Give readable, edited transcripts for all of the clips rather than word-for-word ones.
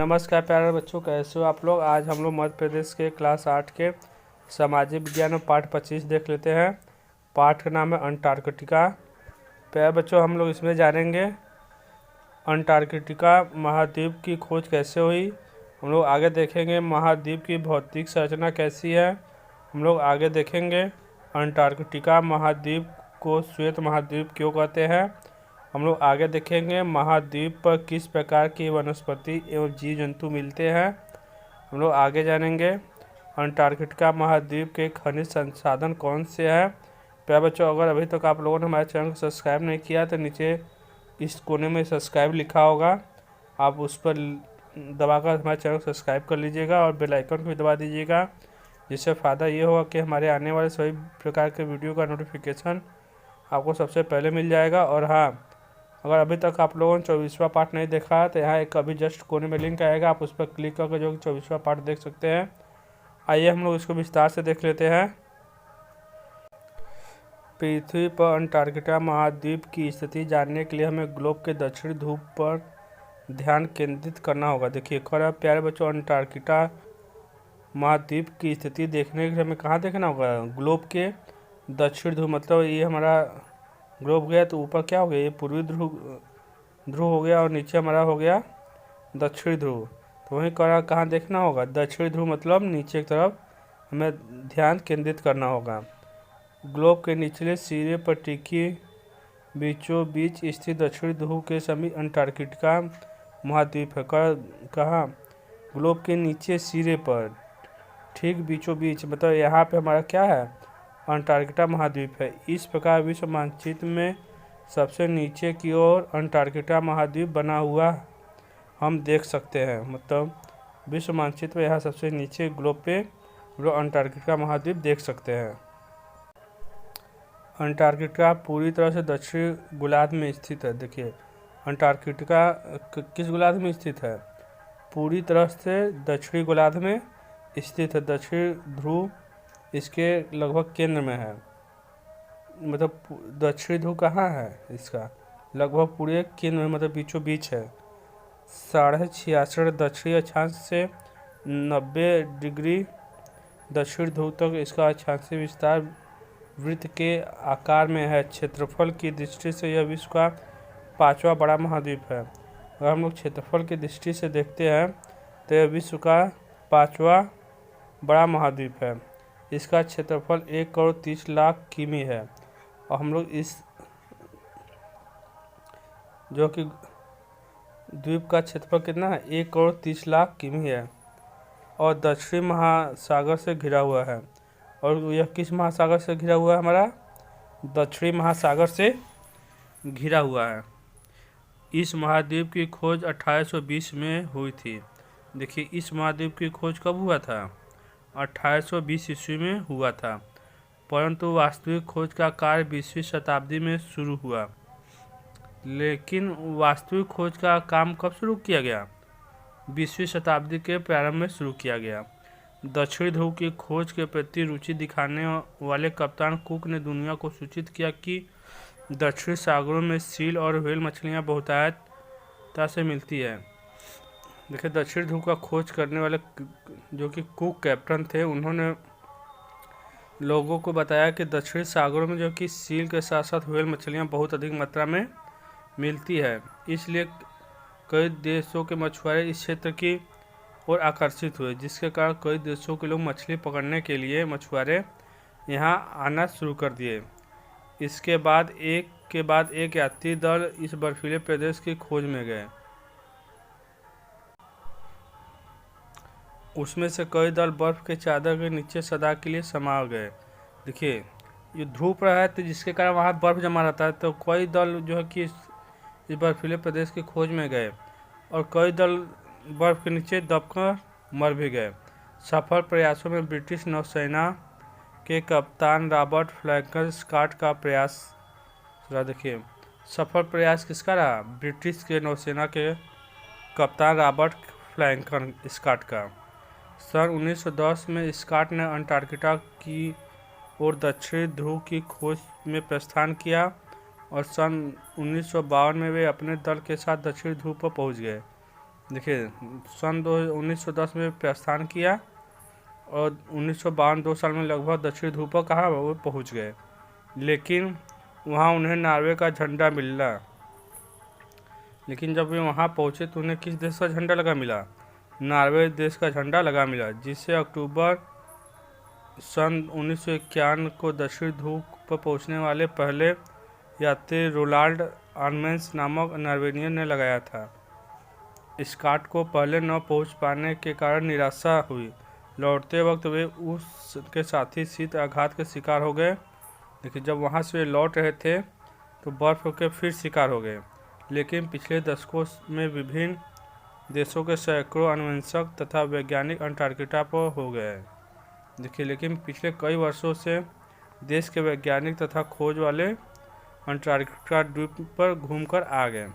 नमस्कार प्यारे बच्चों, कैसे हो आप लोग। आज हम लोग मध्य प्रदेश के क्लास 8 के सामाजिक विज्ञान में पाठ 25 देख लेते हैं। पाठ का नाम है अंटार्कटिका। प्यारे बच्चों, हम लोग इसमें जानेंगे अंटार्कटिका महाद्वीप की खोज कैसे हुई। हम लोग आगे देखेंगे महाद्वीप की भौतिक संरचना कैसी है। हम लोग आगे देखेंगे अंटार्कटिका महाद्वीप को श्वेत महाद्वीप क्यों कहते हैं। हम लोग आगे देखेंगे महाद्वीप पर किस प्रकार की वनस्पति एवं जीव जंतु मिलते हैं। हम लोग आगे जानेंगे अंटार्कटिका महाद्वीप के खनिज संसाधन कौन से हैं। प्यारे बच्चों, अगर अभी तक आप लोगों ने हमारे चैनल को सब्सक्राइब नहीं किया तो नीचे इस कोने में सब्सक्राइब लिखा होगा, आप उस पर दबाकर हमारे चैनल को सब्सक्राइब कर लीजिएगा और बेल आइकन को भी दबा दीजिएगा, जिससे फ़ायदा ये होगा कि हमारे आने वाले सभी प्रकार के वीडियो का नोटिफिकेशन आपको सबसे पहले मिल जाएगा। और हाँ, अगर अभी तक आप लोगों ने 24वां पार्ट नहीं देखा है तो यहाँ एक अभी जस्ट कोने में लिंक आएगा, आप उस पर क्लिक करके जो 24वां पार्ट देख सकते हैं। आइए हम लोग इसको विस्तार से देख लेते हैं। पृथ्वी पर अंटार्कटिका महाद्वीप की स्थिति जानने के लिए हमें ग्लोब के दक्षिणी ध्रुव पर ध्यान केंद्रित करना होगा। देखिए प्यारे बच्चों, अंटार्कटिका महाद्वीप की स्थिति देखने के लिए हमें कहाँ देखना होगा, ग्लोब के दक्षिण ध्रुव। मतलब ये हमारा ग्लोब गया तो ऊपर क्या हो गया, ये पूर्वी ध्रुव हो गया और नीचे हमारा हो गया दक्षिणी ध्रुव। तो वहीं कहाँ देखना होगा, दक्षिणी ध्रुव मतलब नीचे की तरफ हमें ध्यान केंद्रित करना होगा। ग्लोब के निचले सिरे पर टिकी बीचों बीच स्थित दक्षिणी ध्रुव के समीप अंटार्कटिका महाद्वीप है। कहाँ, ग्लोब के नीचे सिरे पर ठीक बीचों बीच, मतलब यहाँ पे हमारा क्या है, अंटार्कटिका महाद्वीप है। इस प्रकार विश्व मानचित्र में सबसे नीचे की ओर अंटार्कटिका महाद्वीप बना हुआ हम देख सकते हैं। मतलब विश्व मानचित्र में यहाँ सबसे नीचे ग्लोब पे लोग अंटार्कटिका महाद्वीप देख सकते हैं। अंटार्कटिका पूरी तरह से दक्षिण गोलार्ध में स्थित है। देखिए अंटार्कटिका किस गोलार्ध में स्थित है, पूरी तरह से दक्षिणी गोलार्ध में स्थित है। दक्षिण ध्रुव इसके लगभग केंद्र में है। मतलब दक्षिणी ध्रुव कहाँ है, इसका लगभग पूरे केंद्र में, मतलब बीचों बीच है। 66.5 दक्षिणी अक्षांश से 90 डिग्री दक्षिण ध्रुव तक इसका अक्षांशीय विस्तार वृत्त के आकार में है। क्षेत्रफल की दृष्टि से यह विश्व का 5वां बड़ा महाद्वीप है। अगर हम लोग क्षेत्रफल की दृष्टि से देखते हैं तो यह विश्व का 5वां बड़ा महाद्वीप है। इसका क्षेत्रफल 1,30,00,000 किमी है। और हम लोग इस जो कि द्वीप का क्षेत्रफल कितना है, 1,30,00,000 किमी है और दक्षिणी महासागर से घिरा हुआ है। और यह किस महासागर से घिरा हुआ है, हमारा दक्षिणी महासागर से घिरा हुआ है। इस महाद्वीप की खोज 1820 में हुई थी। देखिए इस महाद्वीप की खोज कब हुआ था, 1820 ईस्वी में हुआ था, परंतु वास्तविक खोज का कार्य 20वीं शताब्दी में शुरू हुआ। लेकिन वास्तविक खोज का काम कब शुरू किया गया, 20वीं शताब्दी के प्रारंभ में शुरू किया गया। दक्षिणी ध्रुव की खोज के प्रति रुचि दिखाने वाले कप्तान कुक ने दुनिया को सूचित किया कि दक्षिणी सागरों में सील और व्हेल मछलियाँ बहुतायत से मिलती है। देखिए दक्षिण ध्रुव का खोज करने वाले जो कि कुक कैप्टन थे, उन्होंने लोगों को बताया कि दक्षिणी सागरों में जो कि सील के साथ साथ व्हेल मछलियाँ बहुत अधिक मात्रा में मिलती है। इसलिए कई देशों के मछुआरे इस क्षेत्र की ओर आकर्षित हुए, जिसके कारण कई देशों के लोग मछली पकड़ने के लिए मछुआरे यहाँ आना शुरू कर दिए। इसके बाद एक यात्री दल इस बर्फीले प्रदेश की खोज में गए। उसमें से कई दल बर्फ के चादर के नीचे सदा के लिए समा गए। देखिए ये ध्रुव पर है तो जिसके कारण वहाँ बर्फ जमा रहता है, तो कई दल जो है कि इस बर्फीले प्रदेश की खोज में गए और कई दल बर्फ के नीचे दबकर मर भी गए। सफल प्रयासों में ब्रिटिश नौसेना के कप्तान रॉबर्ट फ्लैंकर स्कॉट का प्रयास रहा। देखिए सफल प्रयास किसका रहा, ब्रिटिश के नौसेना के कप्तान रॉबर्ट फ्लैंकर स्कॉट का। सन 1910 में स्कॉट ने अंटार्कटिका की और दक्षिणी ध्रुव की खोज में प्रस्थान किया और सन 1952 में वे अपने दल के साथ दक्षिणी ध्रुव पर पहुंच गए। देखिए सन 1910 में प्रस्थान किया और 1952 2 साल में लगभग दक्षिण ध्रुव पर कहा वो पहुँच गए, लेकिन वहाँ उन्हें नॉर्वे का झंडा मिला। लेकिन जब वे वहाँ पहुँचे तो उन्हें किस देश का झंडा लगा मिला? नॉर्वे देश का झंडा लगा मिला, जिससे अक्टूबर सन 1951 को दक्षिण ध्रुव पर पहुँचने वाले पहले यात्री रोलाल्ड आर्मेंस नामक नॉर्वेजियन ने लगाया था। स्कॉट को पहले न पहुँच पाने के कारण निराशा हुई। लौटते वक्त वे उसके साथी शीत आघात के शिकार हो गए। देखिए जब वहाँ से वे लौट रहे थे तो बर्फ़ के फिर शिकार हो गए। लेकिन पिछले दशकों में विभिन्न देशों के सैकड़ों अन्वेषक तथा वैज्ञानिक अंटार्कटिका पर हो गए। देखिए लेकिन पिछले कई वर्षों से देश के वैज्ञानिक तथा खोज वाले अंटार्कटिका द्वीप पर घूमकर आ गए।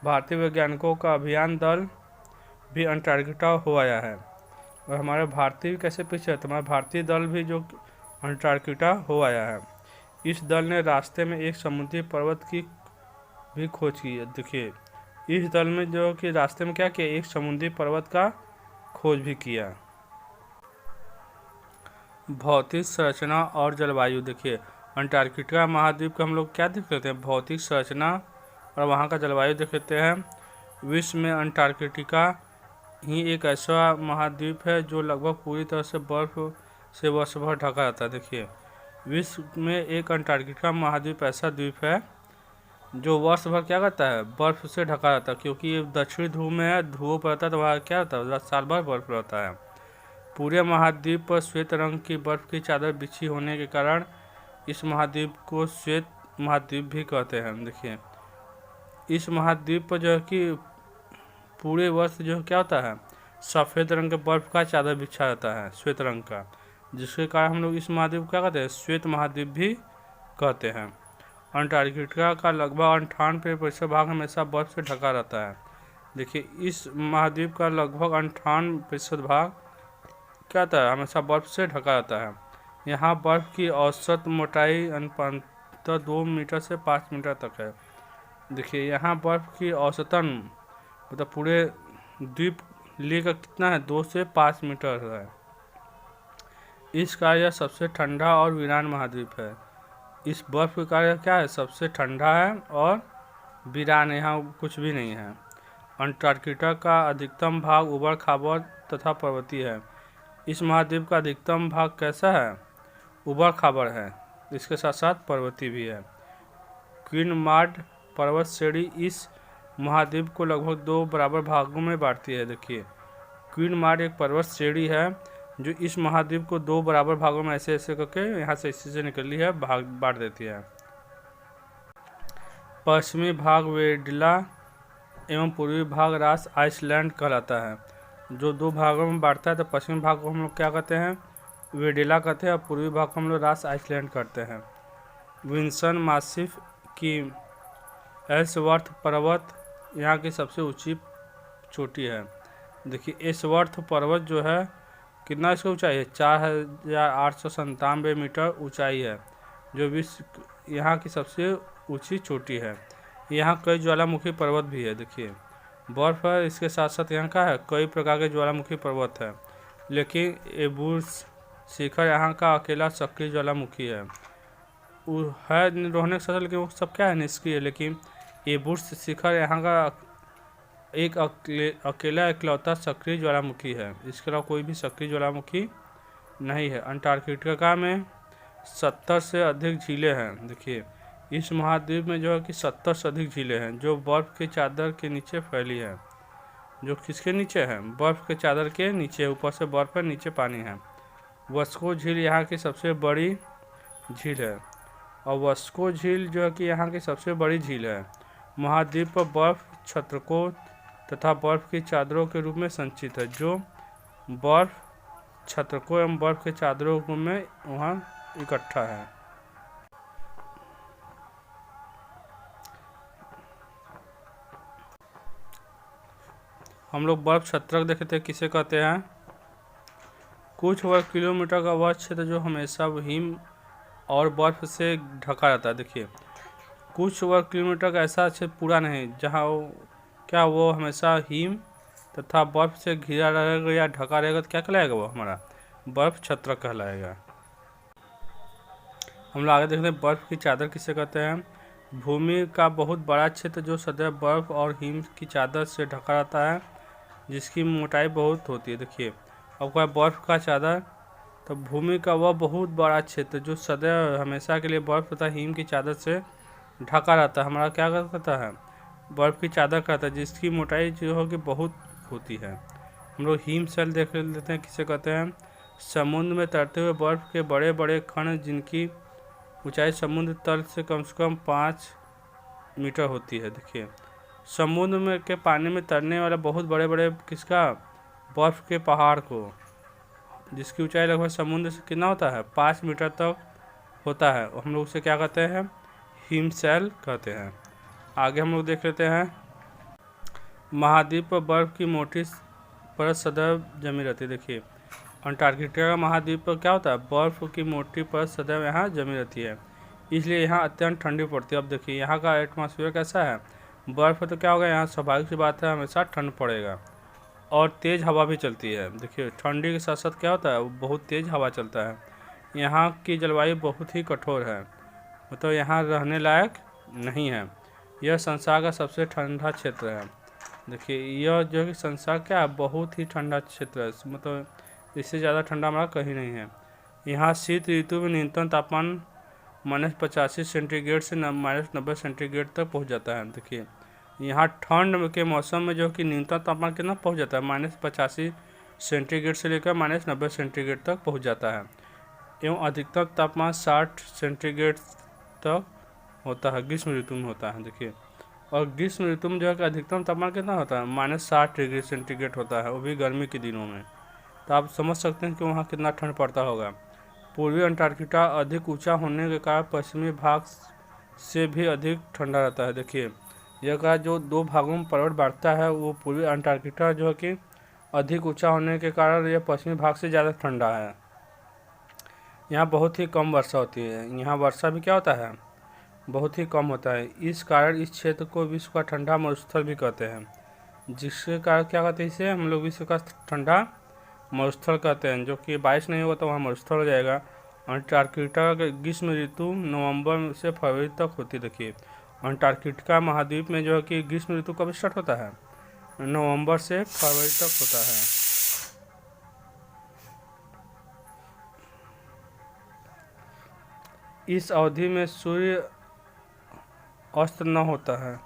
भारतीय वैज्ञानिकों का अभियान दल भी अंटार्कटिका हो आया है और हमारे भारतीय कैसे पीछे है, तो हमारा भारतीय दल भी जो अंटार्कटिका हो आया है। इस दल ने रास्ते में एक समुद्री पर्वत की भी खोज की है। देखिए इस दल में जो कि रास्ते में क्या किया, एक समुद्री पर्वत का खोज भी किया। भौतिक संरचना और जलवायु। देखिए अंटार्कटिका महाद्वीप का हम लोग क्या देख लेते हैं, भौतिक संरचना और वहाँ का जलवायु देख लेते हैं। विश्व में अंटार्कटिका ही एक ऐसा महाद्वीप है जो लगभग पूरी तरह से बर्फ से वर्ष भर ढका रहता है। देखिए विश्व में एक अंटार्कटिका महाद्वीप ऐसा द्वीप है जो वर्ष भर क्या करता है, बर्फ से ढका रहता है, क्योंकि ये दक्षिणी ध्रुव में है, ध्रुवों पर रहता है तो वहाँ क्या रहता है, साल भर बर्फ रहता है। पूरे महाद्वीप पर श्वेत रंग की बर्फ की चादर बिछी होने के कारण इस महाद्वीप को श्वेत महाद्वीप भी कहते हैं। देखिए इस महाद्वीप पर जो है कि पूरे वर्ष जो क्या होता है, सफ़ेद रंग के बर्फ का चादर बिछा रहता है श्वेत रंग का, जिसके कारण हम लोग इस महाद्वीप को क्या कहते हैं, श्वेत महाद्वीप भी कहते हैं। अंटार्कटिका का लगभग 98% भाग हमेशा बर्फ से ढका रहता है। देखिए इस महाद्वीप का लगभग 98% भाग क्या होता है, हमेशा बर्फ से ढका रहता है। यहाँ बर्फ की औसत मोटाई अनुपातः 2 मीटर से 5 मीटर तक है। देखिए यहाँ बर्फ की औसतन मतलब पूरे द्वीप लेकर कितना है, 2 से 5 मीटर है। इस कारण यह सबसे ठंडा और वीरान महाद्वीप है। इस बर्फ के कारण क्या है, सबसे ठंडा है और वीरान, यहाँ कुछ भी नहीं है। अंटार्कटिका का अधिकतम भाग उबड़ खाबड़ तथा पर्वतीय है। इस महाद्वीप का अधिकतम भाग कैसा है, उबड़ खाबड़ है, इसके साथ साथ पर्वतीय भी है। क्वीनमार्ड पर्वत श्रेणी इस महाद्वीप को लगभग 2 बराबर भागों में बांटती है। देखिए क्वीनमार्ड एक पर्वत श्रेणी है जो इस महाद्वीप को 2 बराबर भागों में ऐसे ऐसे करके यहाँ से इसी से निकली है, भाग बांट देती है। पश्चिमी भाग वेडिला एवं पूर्वी भाग रास आइसलैंड कहलाता है। जो 2 भागों में बांटता है तो पश्चिमी भाग को हम लोग क्या कहते हैं, वेडिला कहते हैं, और पूर्वी भाग को हम लोग रास आइसलैंड करते हैं। विंसन मासिफ की एल्सवर्थ पर्वत यहाँ की सबसे ऊंची चोटी है। देखिए एल्सवर्थ पर्वत जो है कितना इसकी ऊंचाई है, 4897 मीटर ऊंचाई है, जो विश्व यहाँ की सबसे ऊंची चोटी है। यहाँ कई ज्वालामुखी पर्वत भी है। देखिए बर्फ है, इसके साथ साथ यहाँ का है कई प्रकार के ज्वालामुखी पर्वत है, लेकिन एबूस शिखर यहाँ का अकेला सक्रिय ज्वालामुखी है। रोहने के साथ, लेकिन वो सब क्या है, निष्क्रिय है। लेकिन एबूस शिखर यहाँ का एक अकेला इकलौता सक्रिय ज्वालामुखी है, इसके अलावा कोई भी सक्रिय ज्वालामुखी नहीं है। अंटार्कटिका में 70 से अधिक झीलें हैं। देखिए इस महाद्वीप में जो है कि 70 से अधिक झीलें हैं जो बर्फ़ की चादर के नीचे फैली है। जो किसके नीचे है, बर्फ़ के चादर के नीचे, ऊपर से बर्फ़ है, नीचे पानी है। वस्को झील यहाँ की सबसे बड़ी झील है और वस्को झील जो है कि यहाँ की सबसे बड़ी झील है। महाद्वीप पर बर्फ़ छत्रकों तथा बर्फ़ की चादरों के रूप में संचित है, जो बर्फ़ छत्रकों एवं बर्फ़ के चादरों के रूप में वहाँ इकट्ठा है। हम लोग बर्फ़ छत्रक देखते हैं, किसे कहते हैं, कुछ वर्ग किलोमीटर का वह क्षेत्र जो हमेशा हिम और बर्फ़ से ढका रहता है। देखिए कुछ वर्ग किलोमीटर का ऐसा क्षेत्र पूरा नहीं जहाँ क्या वो हमेशा हिम तथा बर्फ से घिरा रहेगा या ढका रहेगा तो क्या कहलाएगा? वो हमारा बर्फ छत्र कहलाएगा। हम लोग आगे देखते हैं बर्फ की चादर किसे कहते हैं। भूमि का बहुत बड़ा क्षेत्र जो सदैव बर्फ और हिम की चादर से ढका रहता है, जिसकी मोटाई बहुत होती है। देखिए अब क्या बर्फ का चादर, तो भूमि का वह बहुत बड़ा क्षेत्र जो सदैव हमेशा के लिए बर्फ तथा हिम की चादर से ढका रहता है, हमारा क्या कहता है? बर्फ की चादर कहता है, जिसकी मोटाई जो होगी बहुत होती है। हम लोग हिम सेल देख लेते हैं किसे कहते हैं। समुद्र में तैरते हुए बर्फ के बड़े बड़े कण जिनकी ऊंचाई समुद्र तल से कम 5 मीटर होती है। देखिए समुद्र में के पानी में तैरने वाले बहुत बड़े बड़े किसका? बर्फ के पहाड़ को, जिसकी ऊंचाई लगभग समुद्र से कितना होता है? 5 मीटर तक होता है। हम लोग उसे क्या कहते हैं? हिमशैल कहते हैं। आगे हम लोग देख लेते हैं महाद्वीप पर बर्फ की मोटी परत सदैव जमी रहती है। देखिए अंटार्कटिका महाद्वीप पर क्या होता है? बर्फ की मोटी परत सदैव यहाँ जमी रहती है, इसलिए यहाँ अत्यंत ठंडी पड़ती है। अब देखिए यहाँ का एटमॉस्फेयर कैसा है? बर्फ है तो क्या होगा? यहाँ स्वाभाविक सी बात है हमेशा ठंड पड़ेगा और तेज़ हवा भी चलती है। देखिए ठंडी के साथ साथ क्या होता है? बहुत तेज़ हवा चलता है। यहाँ की जलवायु बहुत ही कठोर है, मतलब यहाँ रहने लायक नहीं है। यह संसार का सबसे ठंडा क्षेत्र है। देखिए यह जो कि संसार क्या है? बहुत ही ठंडा क्षेत्र है, मतलब इससे ज़्यादा ठंडा हमारा कहीं नहीं है। यहाँ शीत ऋतु में न्यूनतम तापमान -85 सेंटीग्रेड से -90 सेंटीग्रेड तक पहुँच जाता है। देखिए यहाँ ठंड के मौसम में जो कि न्यूनतम तापमान कितना पहुँच जाता है? -85 सेंटीग्रेड से लेकर -90 सेंटीग्रेड तक पहुँच जाता है, एवं अधिकतम तापमान 60 सेंटीग्रेड तक होता है, ग्रीष्म ऋतु में होता है। देखिए और ग्रीष्म ऋतु में जो है कि अधिकतम तापमान कितना होता है? -60 डिग्री सेंटीग्रेड होता है, वो भी गर्मी के दिनों में। तो आप समझ सकते हैं कि वहाँ कितना ठंड पड़ता होगा। पूर्वी अंटार्कटिका अधिक ऊंचा होने के कारण पश्चिमी भाग से भी अधिक ठंडा रहता है। देखिए यह का जो 2 भागों में पर्वत बांटता है, वो पूर्वी अंटार्कटिका जो है कि अधिक ऊंचा होने के कारण यह पश्चिमी भाग से ज़्यादा ठंडा है। यहाँ बहुत ही कम वर्षा होती है, यहाँ वर्षा भी क्या होता है? बहुत ही कम होता है। इस कारण इस क्षेत्र को विश्व का ठंडा मरुस्थल भी कहते हैं, जिसके कारण क्या कहते हैं? इसे हम लोग विश्व का ठंडा मरुस्थल कहते हैं। जो कि बारिश नहीं होगा तो वहाँ मरुस्थल हो जाएगा। अंटार्कटिका का ग्रीष्म ऋतु नवंबर से फरवरी तक होती है। देखिए अंटार्कटिका महाद्वीप में जो है कि ग्रीष्म ऋतु कब स्टार्ट होता है? नवंबर से फरवरी तक होता है। इस अवधि में सूर्य अस्त न होता है।